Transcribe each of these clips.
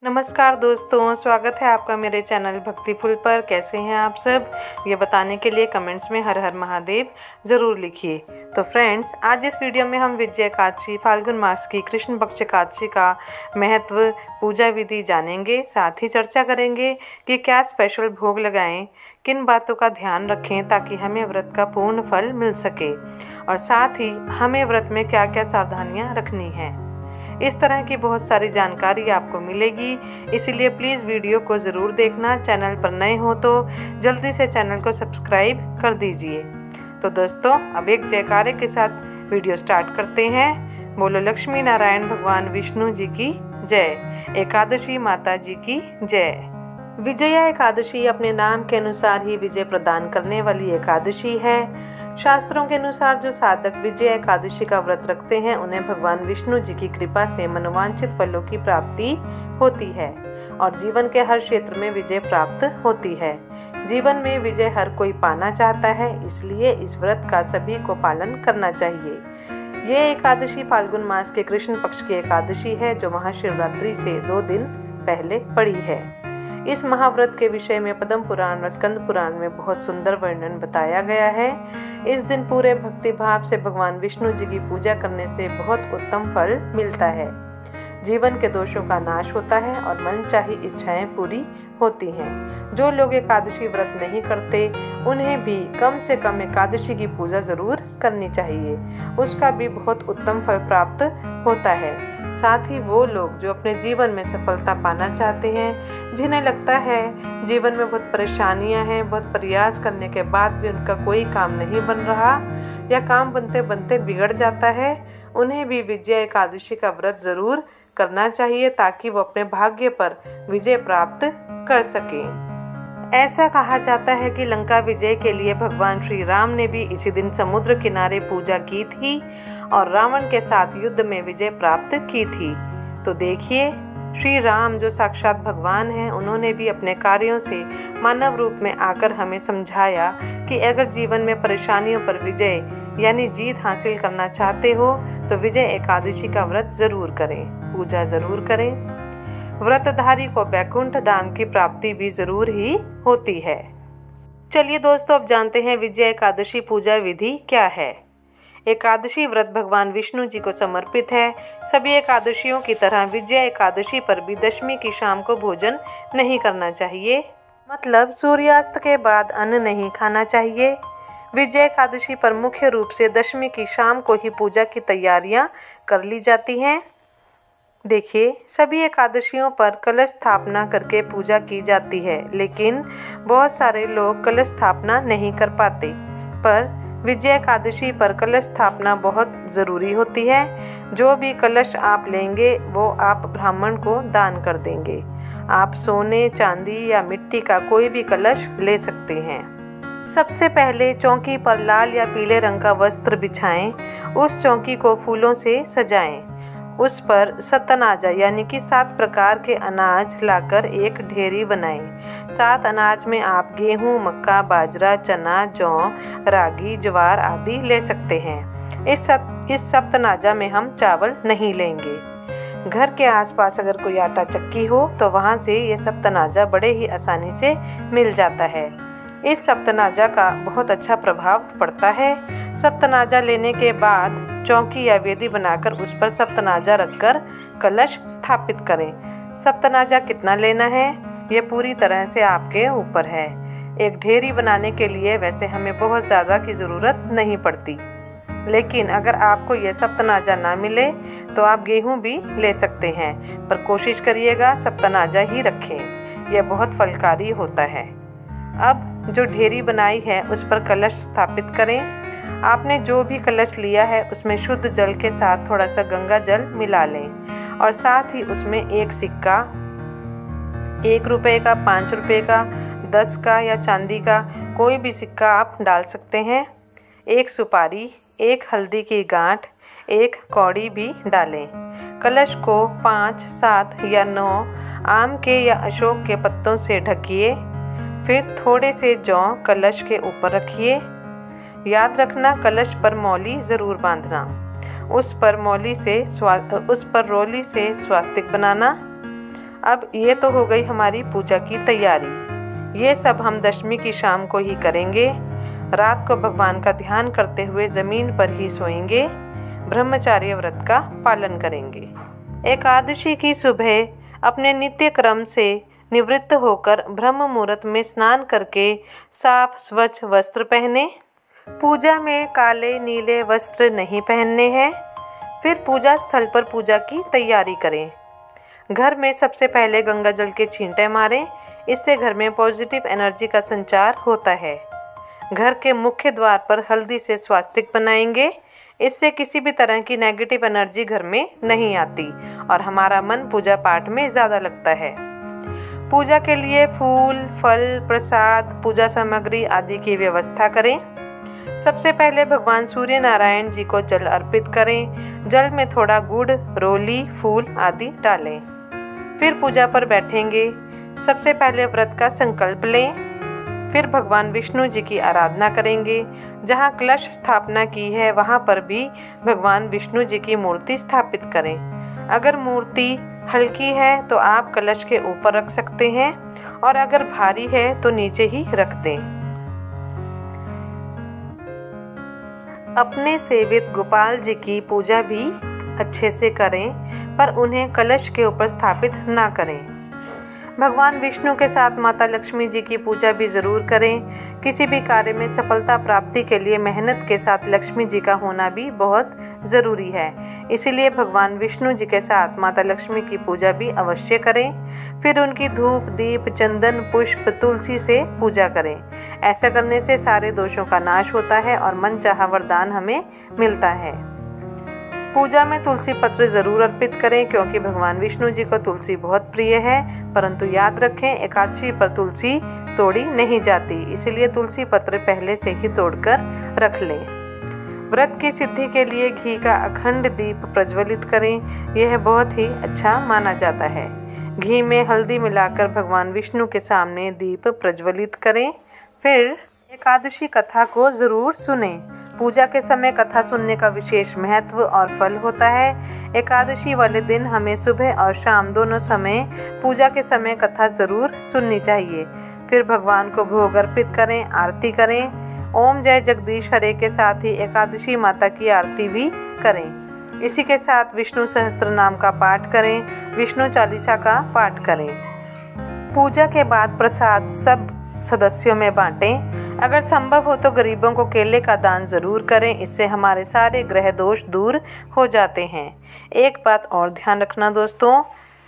नमस्कार दोस्तों, स्वागत है आपका मेरे चैनल भक्तिफुल पर। कैसे हैं आप सब, ये बताने के लिए कमेंट्स में हर हर महादेव ज़रूर लिखिए। तो फ्रेंड्स, आज इस वीडियो में हम विजय एकादशी फाल्गुन मास की कृष्ण पक्ष एकादशी का महत्व, पूजा विधि जानेंगे। साथ ही चर्चा करेंगे कि क्या स्पेशल भोग लगाएं, किन बातों का ध्यान रखें ताकि हमें व्रत का पूर्ण फल मिल सके, और साथ ही हमें व्रत में क्या क्या सावधानियाँ रखनी हैं। इस तरह की बहुत सारी जानकारी आपको मिलेगी, इसीलिए प्लीज़ वीडियो को ज़रूर देखना। चैनल पर नए हो तो जल्दी से चैनल को सब्सक्राइब कर दीजिए। तो दोस्तों, अब एक जयकारे के साथ वीडियो स्टार्ट करते हैं। बोलो लक्ष्मी नारायण भगवान विष्णु जी की जय, एकादशी माता जी की जय। विजया एकादशी अपने नाम के अनुसार ही विजय प्रदान करने वाली एकादशी है। शास्त्रों के अनुसार जो साधक विजय एकादशी का व्रत रखते हैं उन्हें भगवान विष्णु जी की कृपा से मनोवांछित फलों की प्राप्ति होती है और जीवन के हर क्षेत्र में विजय प्राप्त होती है। जीवन में विजय हर कोई पाना चाहता है, इसलिए इस व्रत का सभी को पालन करना चाहिए। ये एकादशी फाल्गुन मास के कृष्ण पक्ष की एकादशी है जो महाशिवरात्रि से 2 दिन पहले पड़ी है। इस महाव्रत के विषय में पद्म पुराण व स्कंद पुराण में बहुत सुंदर वर्णन बताया गया है। इस दिन पूरे भक्ति भाव से भगवान विष्णु जी की पूजा करने से बहुत उत्तम फल मिलता है। जीवन के दोषों का नाश होता है और मनचाही इच्छाएं पूरी होती हैं। जो लोग एकादशी व्रत नहीं करते उन्हें भी कम से कम एकादशी की पूजा जरूर करनी चाहिए, उसका भी बहुत उत्तम फल प्राप्त होता है। साथ ही वो लोग जो अपने जीवन में सफलता पाना चाहते हैं, जिन्हें लगता है जीवन में बहुत परेशानियां हैं, बहुत प्रयास करने के बाद भी उनका कोई काम नहीं बन रहा या काम बनते बनते बिगड़ जाता है, उन्हें भी विजय एकादशी का व्रत जरूर करना चाहिए ताकि वो अपने भाग्य पर विजय प्राप्त कर सकें। ऐसा कहा जाता है कि लंका विजय के लिए भगवान श्री राम ने भी इसी दिन समुद्र किनारे पूजा की थी और रावण के साथ युद्ध में विजय प्राप्त की थी। तो देखिए, श्री राम जो साक्षात भगवान हैं, उन्होंने भी अपने कार्यों से मानव रूप में आकर हमें समझाया कि अगर जीवन में परेशानियों पर विजय यानी जीत हासिल करना चाहते हो तो विजय एकादशी का व्रत जरूर करें, पूजा जरूर करें। व्रतधारी को वैकुंठ धाम की प्राप्ति भी जरूर ही होती है। चलिए दोस्तों, अब जानते हैं विजय एकादशी पूजा विधि क्या है। एकादशी व्रत भगवान विष्णु जी को समर्पित है। सभी एकादशियों की तरह विजय एकादशी पर भी दशमी की शाम को भोजन नहीं करना चाहिए, मतलब सूर्यास्त के बाद अन्न नहीं खाना चाहिए। विजय एकादशी पर मुख्य रूप से दशमी की शाम को ही पूजा की तैयारियां कर ली जाती हैं। देखिए, सभी एकादशियों पर कलश स्थापना करके पूजा की जाती है, लेकिन बहुत सारे लोग कलश स्थापना नहीं कर पाते। पर विजय एकादशी पर कलश स्थापना बहुत ज़रूरी होती है। जो भी कलश आप लेंगे वो आप ब्राह्मण को दान कर देंगे। आप सोने, चांदी या मिट्टी का कोई भी कलश ले सकते हैं। सबसे पहले चौकी पर लाल या पीले रंग का वस्त्र बिछाएं। उस चौकी को फूलों से सजाएं। उस पर सतनाजा यानी कि 7 प्रकार के अनाज लाकर एक ढेरी बनाएं। 7 अनाज में आप गेहूं, मक्का, बाजरा, चना, जौ, रागी, ज्वार आदि ले सकते हैं। इस सप्तनाजा में हम चावल नहीं लेंगे। घर के आसपास अगर कोई आटा चक्की हो तो वहां से ये सप्तनाजा बड़े ही आसानी से मिल जाता है। इस सप्तनाजा का बहुत अच्छा प्रभाव पड़ता है। सप्तनाजा लेने के बाद चौकी या वेदी बनाकर उस पर सप्तनाजा रखकर कलश स्थापित करें। सप्तनाजा कितना लेना है ये पूरी तरह से आपके ऊपर है। एक ढेरी बनाने के लिए वैसे हमें बहुत ज़्यादा की ज़रूरत नहीं पड़ती, लेकिन अगर आपको ये सप्तनाजा ना मिले तो आप गेहूं भी ले सकते हैं, पर कोशिश करिएगा सप्तनाजा ही रखें, यह बहुत फलकारी होता है। अब जो ढेरी बनाई है उस पर कलश स्थापित करें। आपने जो भी कलश लिया है उसमें शुद्ध जल के साथ थोड़ा सा गंगा जल मिला लें और साथ ही उसमें एक सिक्का, 1 रुपये का, 5 रुपये का, 10 का या चांदी का कोई भी सिक्का आप डाल सकते हैं। 1 सुपारी, 1 हल्दी की गांठ, 1 कौड़ी भी डालें। कलश को 5, 7 या 9 आम के या अशोक के पत्तों से ढकिए। फिर थोड़े से जौ कलश के ऊपर रखिए। याद रखना, कलश पर मौली ज़रूर बांधना। उस पर रोली से स्वास्तिक बनाना। अब ये तो हो गई हमारी पूजा की तैयारी। ये सब हम दशमी की शाम को ही करेंगे। रात को भगवान का ध्यान करते हुए ज़मीन पर ही सोएंगे। ब्रह्मचार्य व्रत का पालन करेंगे। एकादशी की सुबह अपने नित्य क्रम से निवृत्त होकर ब्रह्म मुहूर्त में स्नान करके साफ स्वच्छ वस्त्र पहने। पूजा में काले नीले वस्त्र नहीं पहनने हैं। फिर पूजा स्थल पर पूजा की तैयारी करें। घर में सबसे पहले गंगा जल के छींटे मारें। इससे घर में पॉजिटिव एनर्जी का संचार होता है। घर के मुख्य द्वार पर हल्दी से स्वास्तिक बनाएंगे। इससे किसी भी तरह की नेगेटिव एनर्जी घर में नहीं आती और हमारा मन पूजा पाठ में ज़्यादा लगता है। पूजा के लिए फूल, फल, प्रसाद, पूजा सामग्री आदि की व्यवस्था करें। सबसे पहले भगवान सूर्य नारायण जी को जल अर्पित करें। जल में थोड़ा गुड़, रोली, फूल आदि डालें। फिर पूजा पर बैठेंगे। सबसे पहले व्रत का संकल्प लें। फिर भगवान विष्णु जी की आराधना करेंगे। जहाँ कलश स्थापना की है वहाँ पर भी भगवान विष्णु जी की मूर्ति स्थापित करें। अगर मूर्ति हल्की है तो आप कलश के ऊपर रख सकते हैं और अगर भारी है तो नीचे ही रख दें। अपने सेवित गोपाल जी की पूजा भी अच्छे से करें, पर उन्हें कलश के ऊपर स्थापित ना करें। भगवान विष्णु के साथ माता लक्ष्मी जी की पूजा भी ज़रूर करें। किसी भी कार्य में सफलता प्राप्ति के लिए मेहनत के साथ लक्ष्मी जी का होना भी बहुत ज़रूरी है। इसीलिए भगवान विष्णु जी के साथ माता लक्ष्मी की पूजा भी अवश्य करें। फिर उनकी धूप, दीप, चंदन, पुष्प, तुलसी से पूजा करें। ऐसा करने से सारे दोषों का नाश होता है और मनचाहा वरदान हमें मिलता है। पूजा में तुलसी पत्र ज़रूर अर्पित करें क्योंकि भगवान विष्णु जी को तुलसी बहुत प्रिय है। परंतु याद रखें, एकादशी पर तुलसी तोड़ी नहीं जाती, इसलिए तुलसी पत्र पहले से ही तोड़कर रख लें। व्रत की सिद्धि के लिए घी का अखंड दीप प्रज्वलित करें। यह बहुत ही अच्छा माना जाता है। घी में हल्दी मिलाकर भगवान विष्णु के सामने दीप प्रज्वलित करें। फिर एकादशी कथा को ज़रूर सुनें। पूजा के समय कथा सुनने का विशेष महत्व और फल होता है। एकादशी वाले दिन हमें सुबह और शाम दोनों समय पूजा के समय कथा ज़रूर सुननी चाहिए। फिर भगवान को भोग अर्पित करें, आरती करें। ओम जय जगदीश हरे के साथ ही एकादशी माता की आरती भी करें। इसी के साथ विष्णु सहस्त्र नाम का पाठ करें, विष्णु चालीसा का पाठ करें। पूजा के बाद प्रसाद सब सदस्यों में बांटें। अगर संभव हो तो गरीबों को केले का दान ज़रूर करें। इससे हमारे सारे ग्रह दोष दूर हो जाते हैं। एक बात और ध्यान रखना दोस्तों,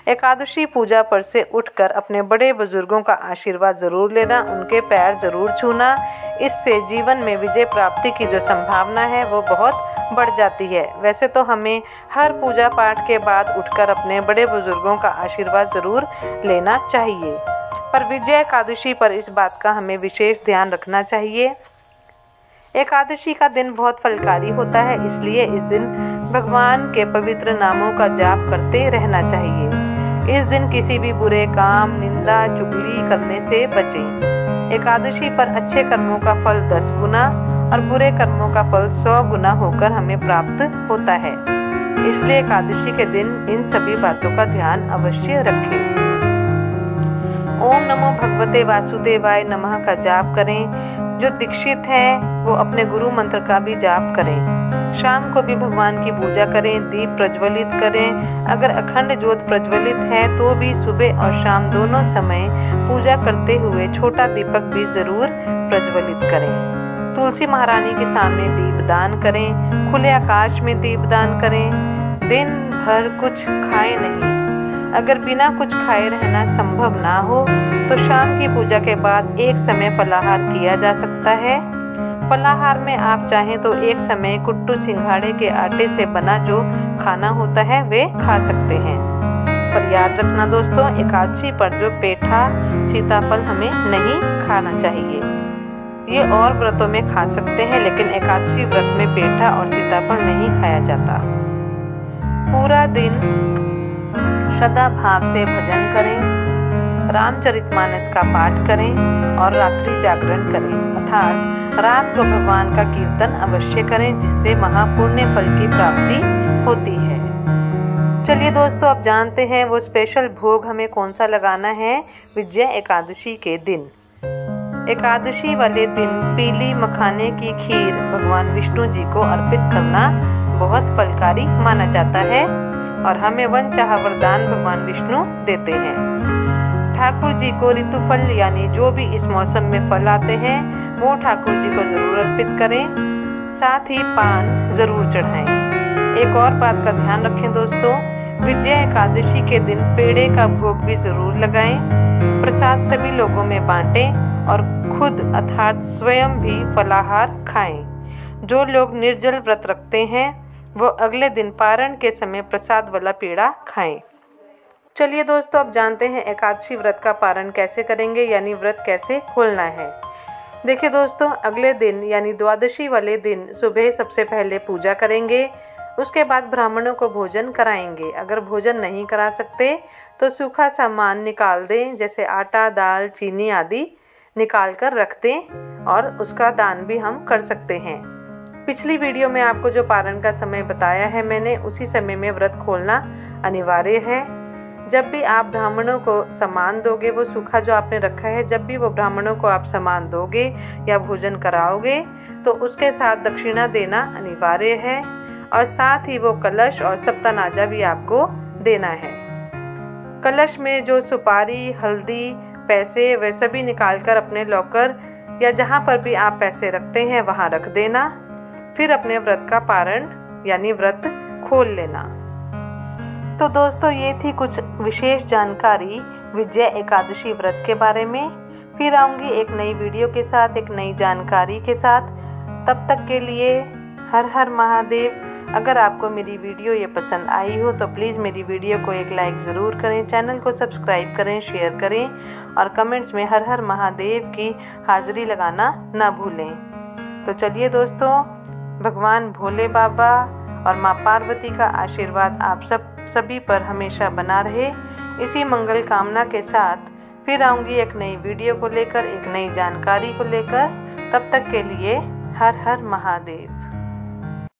एकादशी पूजा पर से उठकर अपने बड़े बुजुर्गों का आशीर्वाद ज़रूर लेना, उनके पैर ज़रूर छूना। इससे जीवन में विजय प्राप्ति की जो संभावना है वो बहुत बढ़ जाती है। वैसे तो हमें हर पूजा पाठ के बाद उठकर अपने बड़े बुजुर्गों का आशीर्वाद ज़रूर लेना चाहिए, पर विजय एकादशी पर इस बात का हमें विशेष ध्यान रखना चाहिए। एकादशी का दिन बहुत फलकारी होता है, इसलिए इस दिन भगवान के पवित्र नामों का जाप करते रहना चाहिए। इस दिन किसी भी बुरे काम, निंदा, चुगली करने से बचें। एकादशी पर अच्छे कर्मों का फल 10 गुना और बुरे कर्मों का फल 100 गुना होकर हमें प्राप्त होता है। इसलिए एकादशी के दिन इन सभी बातों का ध्यान अवश्य रखें। ओम नमो भगवते वासुदेवाय नमः का जाप करें। जो दीक्षित हैं वो अपने गुरु मंत्र का भी जाप करें। शाम को भी भगवान की पूजा करें, दीप प्रज्वलित करें। अगर अखंड ज्योत प्रज्वलित है तो भी सुबह और शाम दोनों समय पूजा करते हुए छोटा दीपक भी ज़रूर प्रज्वलित करें। तुलसी महारानी के सामने दीपदान करें। खुले आकाश में दीपदान करें। दिन भर कुछ खाए नहीं। अगर बिना कुछ खाए रहना संभव ना हो तो शाम की पूजा के बाद एक समय फलाहार किया जा सकता है। फलाहार में आप चाहें तो एक समय कुट्टू सिंघाड़े के आटे से बना जो खाना होता है वे खा सकते हैं। पर याद रखना दोस्तों, एकादशी पर जो पेठा, सीताफल हमें नहीं खाना चाहिए। ये और व्रतों में खा सकते हैं, लेकिन एकादशी व्रत में पेठा और सीताफल नहीं खाया जाता। पूरा दिन श्रद्धा भाव से भजन करें, रामचरितमानस का पाठ करें और रात्रि जागरण करें, अर्थात रात को भगवान का कीर्तन अवश्य करें, जिससे महापुण्य फल की प्राप्ति होती है। चलिए दोस्तों, अब जानते हैं वो स्पेशल भोग हमें कौन सा लगाना है विजया एकादशी के दिन। एकादशी वाले दिन पीली मखाने की खीर भगवान विष्णु जी को अर्पित करना बहुत फलकारी माना जाता है और हमें वनचाहा वरदान भगवान विष्णु देते हैं। ठाकुर जी को ऋतुफल यानी जो भी इस मौसम में फल आते हैं वो ठाकुर जी को जरूर अर्पित करें, साथ ही पान जरूर चढ़ाएं। एक और बात का ध्यान रखें दोस्तों, विजया एकादशी के दिन पेड़े का भोग भी जरूर लगाएं। प्रसाद सभी लोगों में बांटें और खुद अर्थात स्वयं भी फलाहार खाएं। जो लोग निर्जल व्रत रखते हैं वो अगले दिन पारण के समय प्रसाद वाला पेड़ा खाएं। चलिए दोस्तों, अब जानते हैं एकादशी व्रत का पारण कैसे करेंगे, यानी व्रत कैसे खोलना है। देखिए दोस्तों, अगले दिन यानी द्वादशी वाले दिन सुबह सबसे पहले पूजा करेंगे। उसके बाद ब्राह्मणों को भोजन कराएंगे। अगर भोजन नहीं करा सकते तो सूखा सामान निकाल दें, जैसे आटा, दाल, चीनी आदि निकाल कर रख दें और उसका दान भी हम कर सकते हैं। पिछली वीडियो में आपको जो पारण का समय बताया है मैंने, उसी समय में व्रत खोलना अनिवार्य है। जब भी आप ब्राह्मणों को सामान दोगे, वो सूखा जो आपने रखा है, जब भी वो ब्राह्मणों को आप सामान दोगे या भोजन कराओगे तो उसके साथ दक्षिणा देना अनिवार्य है और साथ ही वो कलश और सप्तानाजा भी आपको देना है। कलश में जो सुपारी, हल्दी, पैसे वे सभी निकालकर अपने लॉकर या जहाँ पर भी आप पैसे रखते हैं वहाँ रख देना। फिर अपने व्रत का पारण यानी व्रत खोल लेना। तो दोस्तों, ये थी कुछ विशेष जानकारी विजया एकादशी व्रत के बारे में। फिर आऊँगी एक नई वीडियो के साथ, एक नई जानकारी के साथ। तब तक के लिए हर हर महादेव। अगर आपको मेरी वीडियो ये पसंद आई हो तो प्लीज़ मेरी वीडियो को एक लाइक ज़रूर करें, चैनल को सब्सक्राइब करें, शेयर करें और कमेंट्स में हर हर महादेव की हाज़िरी लगाना ना भूलें। तो चलिए दोस्तों, भगवान भोले बाबा और माँ पार्वती का आशीर्वाद आप सभी पर हमेशा बना रहे, इसी मंगल कामना के साथ फिर आऊँगी एक नई वीडियो को लेकर, एक नई जानकारी को लेकर। तब तक के लिए हर हर महादेव।